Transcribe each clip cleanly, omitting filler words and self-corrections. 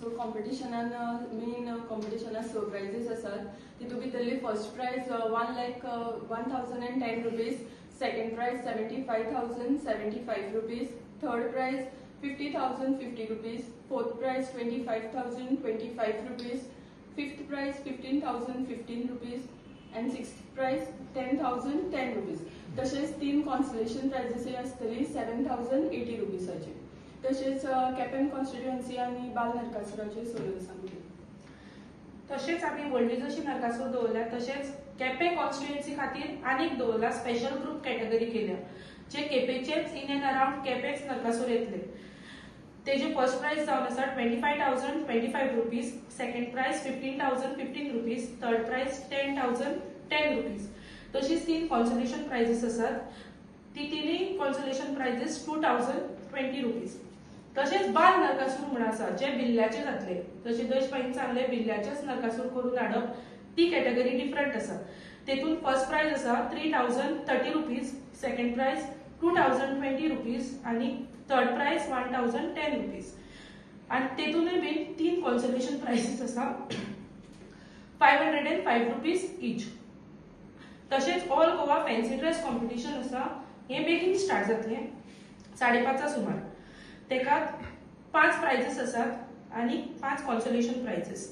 So कॉम्पिटिशनान main कॉम्पिटिशनाक स prizes आसात. तितूंत भितरली first prize 1,1010 rupees, second prize 75,075 rupees, third prize 50,050 rupees, fourth prize 25,025 rupees, fifth prize 15,015 rupees and sixth prize 10,010 rupees. तशेंच 3 consolation प्राइजीस आसतली 7,080 रुपीजाची. तशेंच Quepem constituency आनी बाल नरकासुराचे सोलो आसा. तशेंच आमी व्हडली जशी नरकासूर दवरल्या तशेंच केपें कॉन्स्टिट्युएन्सी खातीर आनीक दवरला स्पेशल ग्रुप कॅटेगरी केल्या जे केपेचेच इन एंड अराउंड केपेंच नरकासूर येतले. तेजे फर्स्ट प्राइज जावन आसा 25,025 rupees, second prize 15,015 rupees, third prize 10,010 rupees. तशीच 3 कॉन्सोलेशन प्राइजीस आसात. ती तिनी कॉन्सोलेशन प्राइजीस 2,020 रुपीज. तशेंच बाल नरकासूर म्हणून आसा जे बिल्ल्याचे जातले. जशें देशपाईन सांगले बिल्ल्याचेच नरकासूर करून हाडप ती कॅटेगरी डिफरंट आसा. तेतून फर्स्ट प्राइज आसा 3,030 रुपीज, सेकंड प्राइज 2,020 रुपीज आणि थर्ड प्राइज 1,010 रुपीज. आणि तेतूनय बीन 3 कॉन्सोलेशन प्राइजीस आसा 505 रुपीज इच. तशेंच all Goa fancy dress competition आसा. हे बेगीन स्टार्ट जातले 5:30 सुमार. तेका 5 प्राइजीस आसात आणि 5 consolation prizes.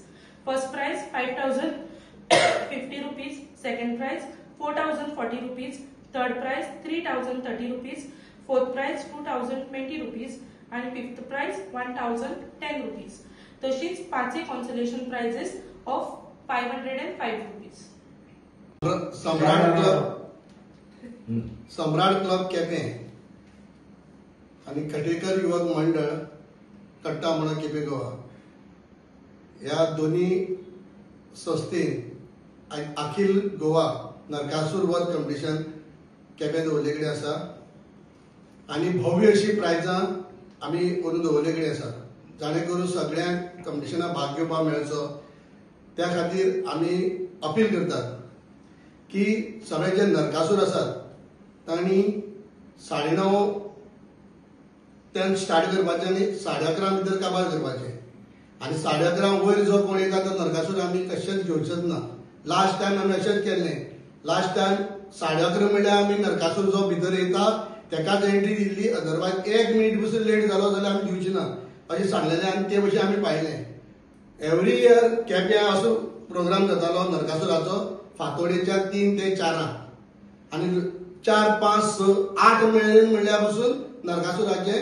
First prize 5,050 rupees, second prize 4,040 rupees, third prize 3,030 rupees, fourth prize 2,020 rupees आणि फिफ्थ प्राइज 1,010 रुपीज. तशीच 5 consolation prizes of 505 rupees. Samrat club Quepem आणि कटेकर युवक मंडळ कट्टा म्हणून केपें गोवा ह्या दोन्ही संस्थेन अखिल गोवा नरकासूर वध कॉम्पिटिशन केपें दवरले कडेन आसा आणि भव्य अशी प्रायजां आमी करून दवरले कडेन आसा जाणे करून सगळ्यांक कॉम्पिटिशनाक भाग घेवपाक मेळचो. त्या खातीर आमी अपील करतात की सगळे जे नरकासूर आसात तांणी 9:30 ते स्टार्ट करपाचें आणि 11:30 भितर काबार करपाचें. आणि 11:30 वयर जो कोण येता तो नरकासूर आमी कशेंच घेवचोच ना. लास्ट टायम आमी अशेंच केल्लें. लास्ट टायम 11:30 म्हणल्यार आमी नरकासूर जो भितर येता तेकाच एंट्री दिल्ली. अदरवायज 1 मिनिट पसून लेट जालो जाल्यार आमी दिवची ना अशें सांगलेलें आणि ते भशेन आमी पाहिलें. एवरी इयर केप्यां असो प्रोग्राम जातालो नरकासुराचो फातोडेच्या 3 ते 4 आणि 4, 5, 6, 8 म्हणल्या पासून नरकासुराचे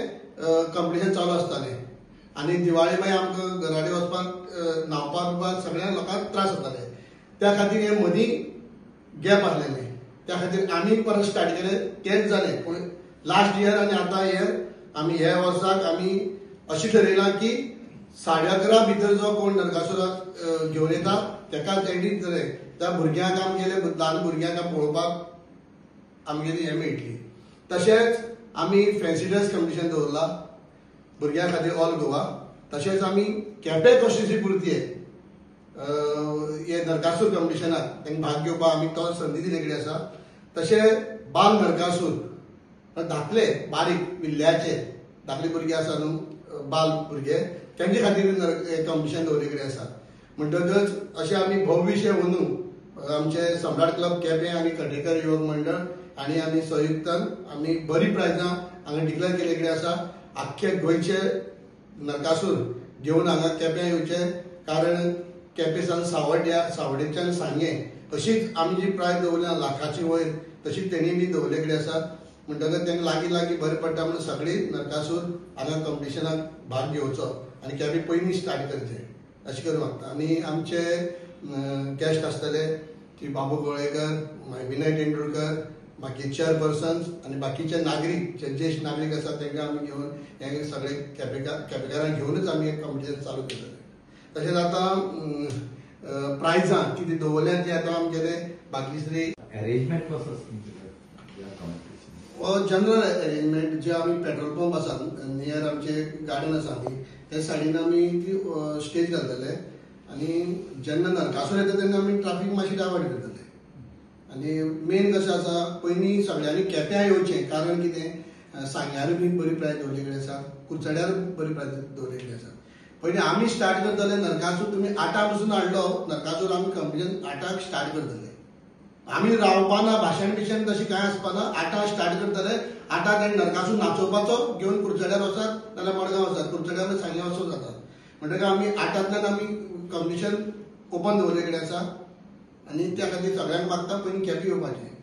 कॉम्पिटिशन चालू आसतालें. आणि दिवाळी मागीर आमकां घराडे वचपाक न्हावपाक सगळ्या लोकांक त्रास जाताले. त्या खातीर हे मदीं गॅप आसलेलें. त्या खातीर आनी परत स्टार्ट केलें तेंच जालें. पूण लास्ट इयर आणि आतां इयर आमी ह्या वर्साक आमी अशें थारयलां की 11:30 भितर जो कोण नरकासुराक घेवन येता तेकाच एंट्री दितले. त्या भुरग्यांक आमगेले ल्हान भुरग्यांक पळोवपाक आमगेली हें मेळटली. तशेंच आमी फॅन्सी ड्रेस कॉम्पिटिशन दवरला भुरग्यां खातीर ऑल गोवा. तशेंच आमी केपें कॉन्स्टिट्युएन्सी पुरते हे नरकासूर कॉम्पिटिशनाक तांकां भाग घेवपाक आमी तो संदी दिले कडेन आसा. तशें बाल नरकासूर धाकले बारीक विल्ल्याचे धाकले भुरगे आसा न्हू बाल भुरगे तेंचे खातीर कॉम्पिटिशन दवरले कडेन आसा. म्हणटकच अशें आमी भव्यशें अंदू आमचे सम्राट क्लब केपें आनी कटेकर युवक मंडळ आणि आमी संयुक्तान आमी बरी प्रायजां हांगा डिक्लेअर केले कडेन आसा. आख्खे गोंयचे नरकासूर घेवन हांगा केपें येवचे कारण केपेंसान सावड्डेच्यान सांगे अशीच आमी जी प्रायज दवरल्या लाखाची वयर तशीच तेणी बी दवरले कडेन आसा. म्हणटकच तांकां लागीं बरें पडटा म्हणून सगळी नरकासूर हांगा कॉम्पिटिशनाक भाग घेवचो आणि केपें पयलीं स्टार्ट करचें अशें करून मागता. आनी आमचे गेस्ट आसतले ती बाबू गोळेकर, विनय तेंडुलकर, बाकी चेअरपर्सन्स आणि बाकीचे नागरीक जे ज्येष्ठ नागरीक आसात तांकां आमी घेवन हे सगळे केपेकारांक घेवनूच आमी हे कॉम्पिटिशन चालू केलें. तशेंच आतां प्रायजां कितें दवरल्यात ते आतां आमगेले बाकीचे अरेंजमेंट कसो जनरल अरेंजमेंट जे आमी पेट्रोल पंप आसा नियर आमचे गार्डन आसा आमी त्या सायडीन आमी ती स्टेज घालतले आणि जेन्ना नरकासूर येता तेन्ना आमी ट्राफीक मातशी डायवर्ट करतले. आणि मेन कशें आसा पयलीं सगळ्यांनी केप्यां येवचें कारण कितें सांग्यार बी बरी प्रायज दवरले कडेन आसा कुर्चड्यार बरी प्रायज दवरले कडेन आसा. पयलीं आमी स्टार्ट करतले नरकासूर तुमी 8 पसून हाडलो नरकासूर आमी कंपनीन 8 स्टार्ट करतले आमी रावपाना भाशण बिशण तशी कांय आसपाना 8 स्टार्ट करतले 8 आनी नरकासूर नाचोवपाचो घेवन कुर्चड्यार वचात नाल्यार मडगांव वचात कुर्चड्यार सांगले वचूं जाता म्हणटकीर आमी 8तल्यान आमी कंपनीशन ओपन दवरले कडेन आसा आनी त्या खातीर सगळ्यांक मागता पयलीं केपें येवपाचें